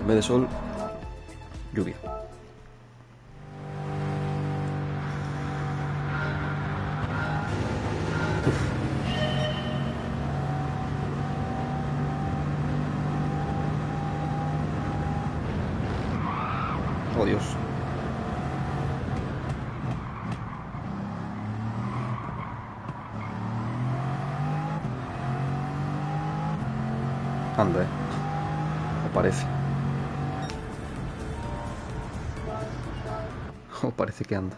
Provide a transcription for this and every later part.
En vez de sol, lluvia. Oh, Dios. Anda, o parece. O parece que anda.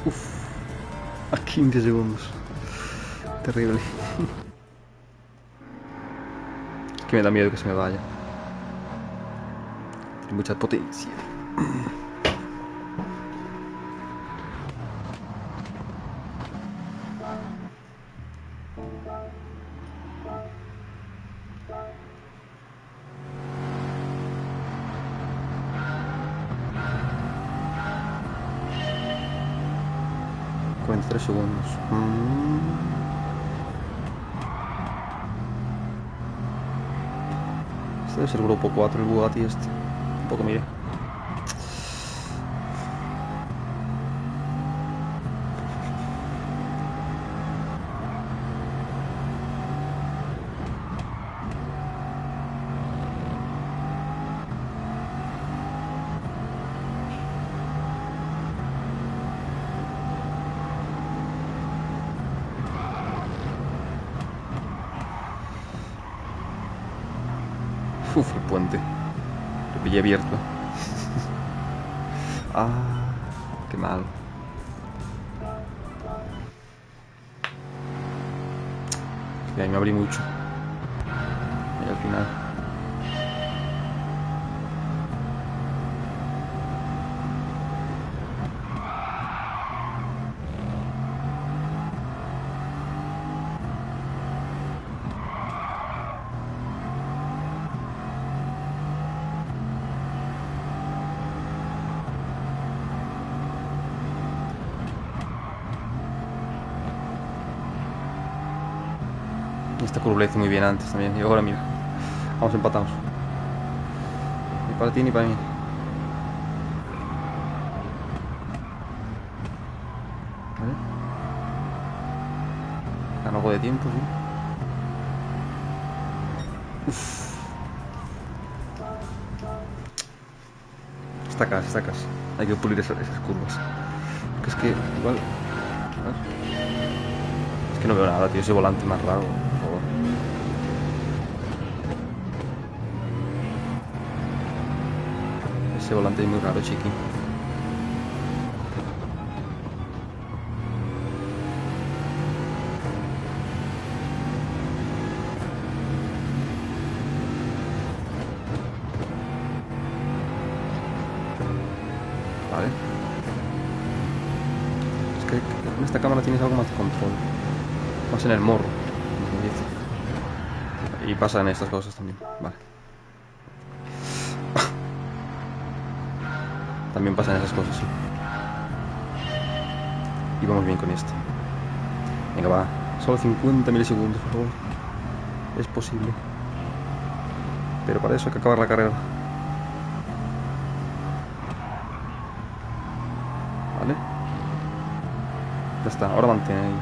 Uf, a 15 segundos. Terrible. Que me da miedo que se me vaya. Tiene mucha potencia. Tres segundos. Este debe ser el grupo 4, el Bugatti este. Un poco, mire. Uf, el puente. Lo pillé abierto. Ah, qué mal. Y ahí me abrí mucho. Y al final. Esta curva la hice muy bien antes también. Y ahora mira, vamos empatados. Ni para ti ni para mí. ¿Vale? Gano algo de tiempo, sí. Uf. Está casi, está casi. Hay que pulir esas curvas. Porque es que igual... Es que no veo nada, tío. Ese volante más raro. Ese volante es muy raro, chiqui. Vale. Es que en esta cámara tienes algo más de control. Más en el morro, como dice. Y pasan estas cosas también. Vale. También pasan esas cosas, sí. Y vamos bien con esto. Venga, va. Solo 50 milisegundos, por favor. Es posible. Pero para eso hay que acabar la carrera. Vale. Ya está. Ahora mantén ahí.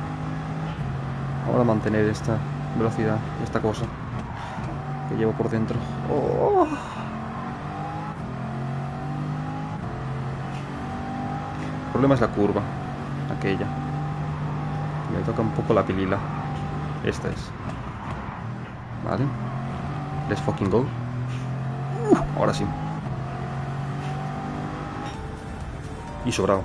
Ahora mantener esta velocidad, esta cosa que llevo por dentro. ¡Oh! El problema es la curva, aquella. Me toca un poco la pilila. Esta es. Vale. Let's fucking go. Ahora sí. Y sobrado.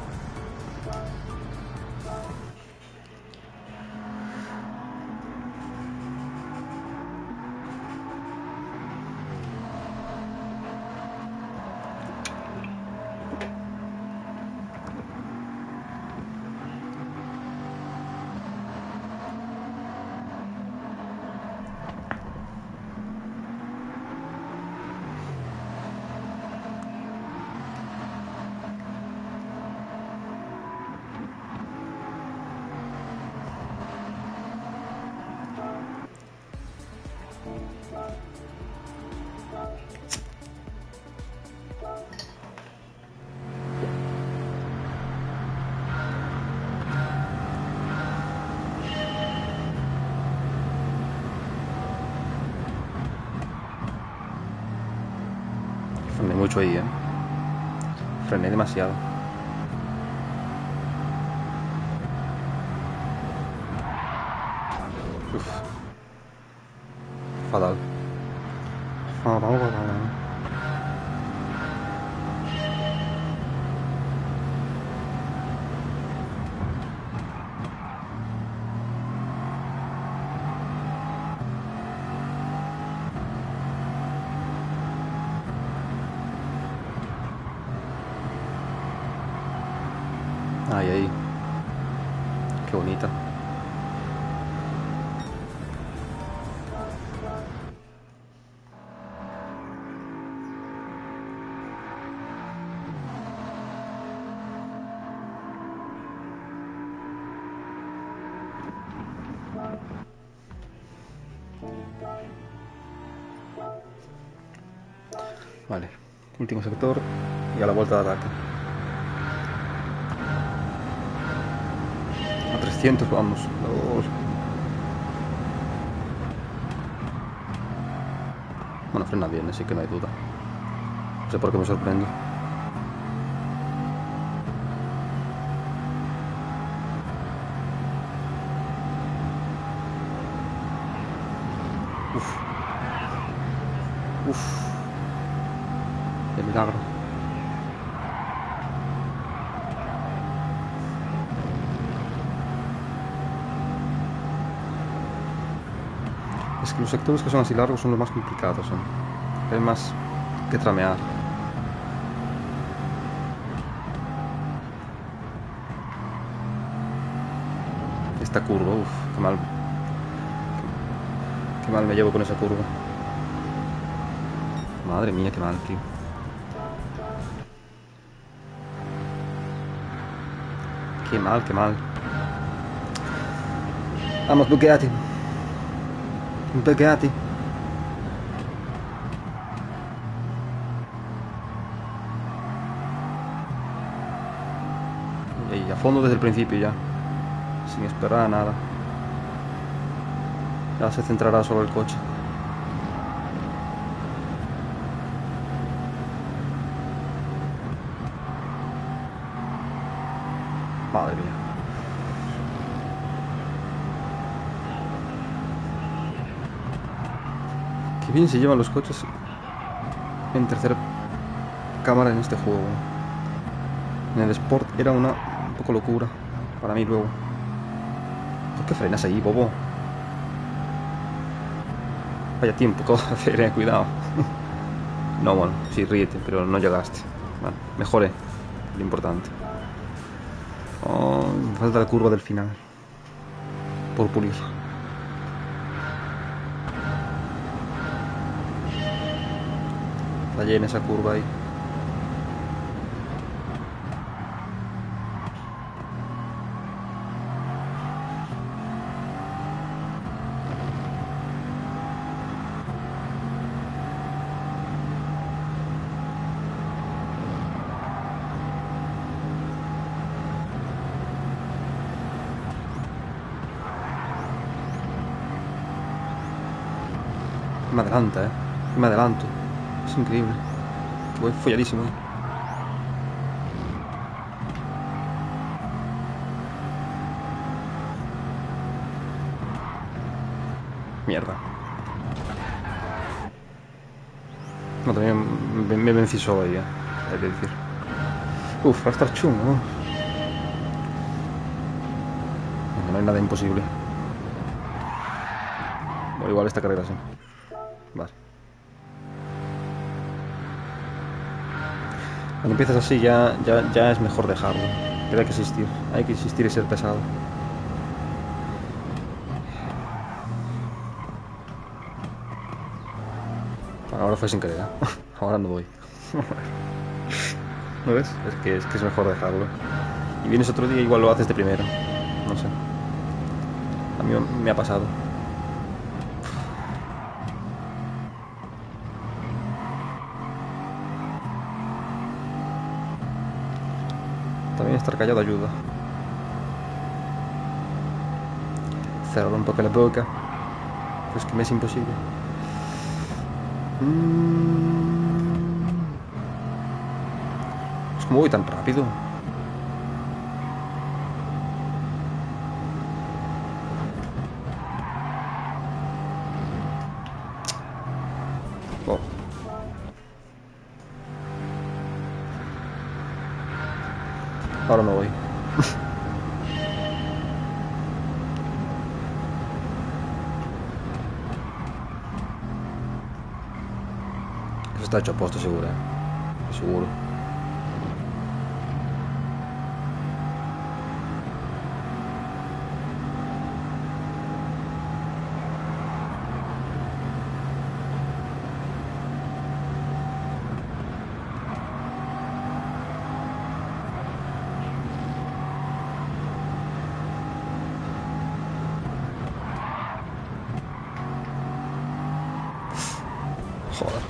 Frené mucho ahí, Frené demasiado. Uf. Fatal. Fatal. Ay, ahí. Qué bonita. Vale. Último sector y a la vuelta de ataque. A 300 vamos. Bueno, frena bien, así que no hay duda. No sé por qué me sorprende. Uf. Uf. De milagro. Es que los sectores que son así largos son los más complicados, Hay más que tramear. Esta curva, uff, qué mal. Qué mal me llevo con esa curva. Madre mía, qué mal, tío. Qué mal, qué mal. Vamos, bugueati. Bugueati. Y a fondo desde el principio ya. Sin esperar a nada. Ya se centrará sobre el coche. Madre mía. Qué bien se llevan los coches en tercera cámara en este juego. En el Sport era un poco locura para mí luego. ¿Por qué frenas ahí, bobo? Vaya tiempo que vas a hacer, cuidado. No, bueno, sí, ríete, pero no llegaste. Bueno, mejoré, lo importante. Oh, me falta la curva del final. Por pulir. Fallé en esa curva ahí. Me adelanta, me adelanto. Es increíble. Voy folladísimo. Mierda. No, también me vencí solo ahí, hay que decir. Uf, va a estar chungo, ¿no? No hay nada imposible. Bueno, igual esta carrera sí. Vale. Cuando empiezas así ya es mejor dejarlo. Pero hay que existir. Hay que existir y ser pesado. Bueno, ahora fue sin querer, ¿eh? Ahora no voy. ¿No ves? Es que es mejor dejarlo. Y vienes otro día, igual lo haces de primero. No sé. A mí me ha pasado. También estar callado ayuda. Cerrar un poco la boca. Pues que me es imposible. Es como voy tan rápido. Oh. Ahora no voy. Eso está hecho a posto, seguro, seguro. Joder.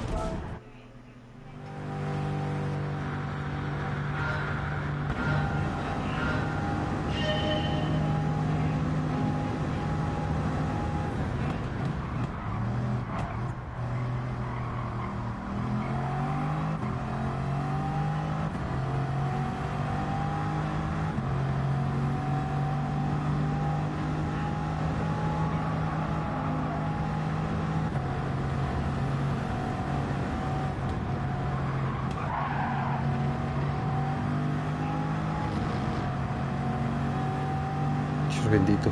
Dios bendito.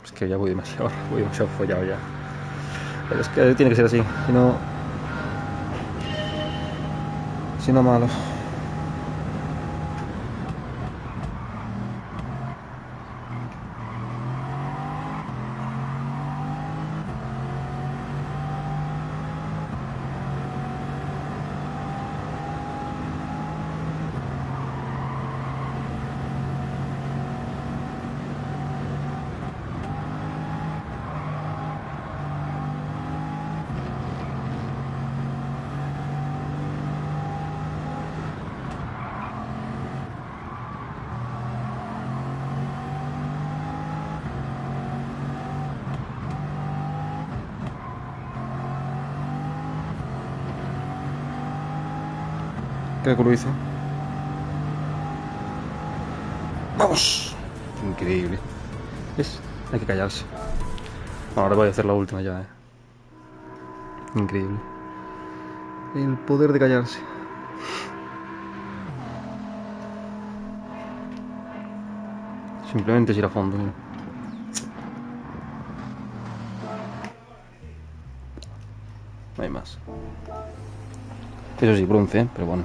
Es que ya voy demasiado follado ya. Pero es que tiene que ser así. Si no malo. Creo que lo hice. ¡Vamos! Increíble. ¿Ves? Hay que callarse. Ahora voy a hacer la última ya, Increíble. El poder de callarse. Simplemente es ir a fondo, mira. No hay más. Eso sí, bronce, pero bueno.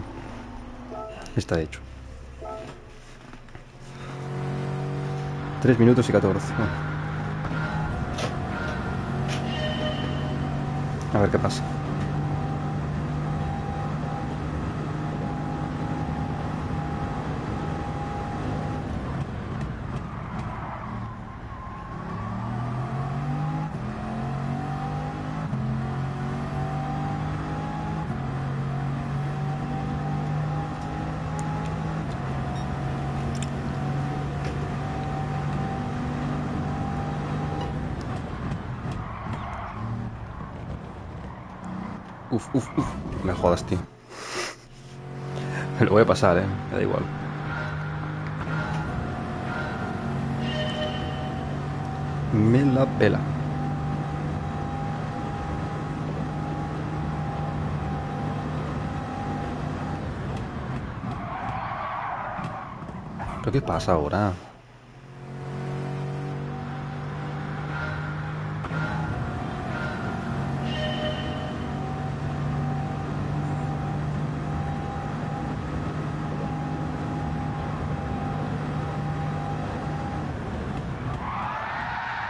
Está hecho. 3 minutos y 14. A ver qué pasa. Uf. Me jodas, tío. Me lo voy a pasar, Me da igual. la vela. ¿Pero qué pasa ahora?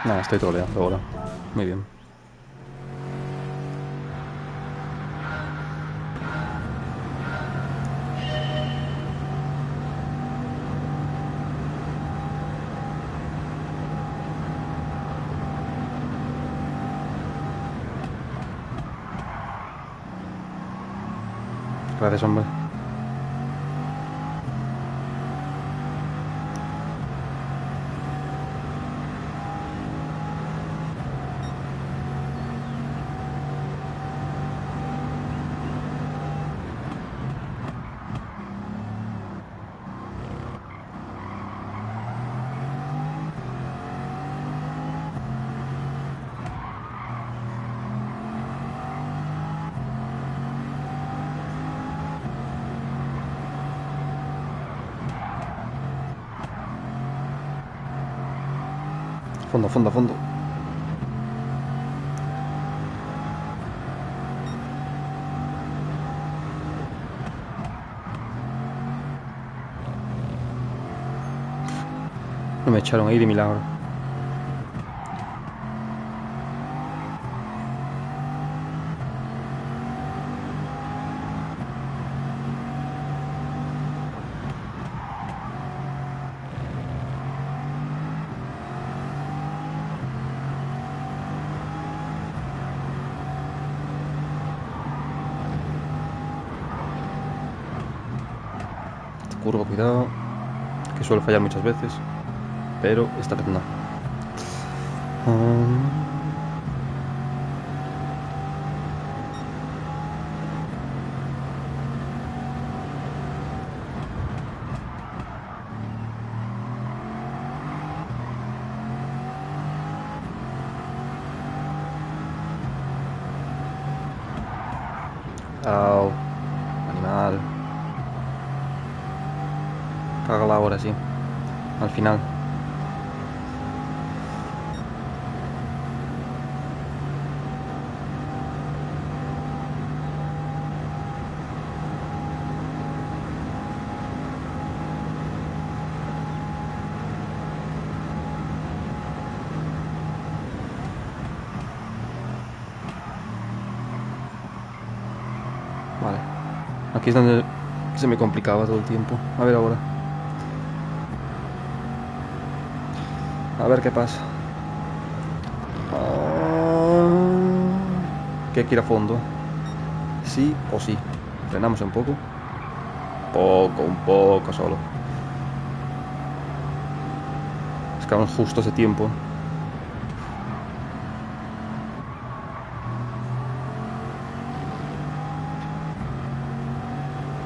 Nada, estoy troleando ahora. Muy bien. Gracias, hombre. Fondo, fondo, fondo. No me echaron ahí de milagro. Curva, cuidado, que suele fallar muchas veces, pero esta vez no. Au, animal. Cágala ahora, sí. Al final. Vale. Aquí es donde se me complicaba todo el tiempo. A ver ahora. A ver qué pasa. Que hay que ir a fondo. Sí o sí. Frenamos un poco. Un poco solo. Es que vamos justo ese tiempo.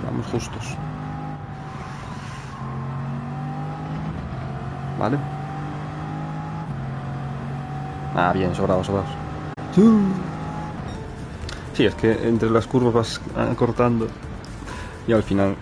Vamos justos. Vale. Ah, bien, sobrados, sobrados. Sí, es que entre las curvas vas cortando y al final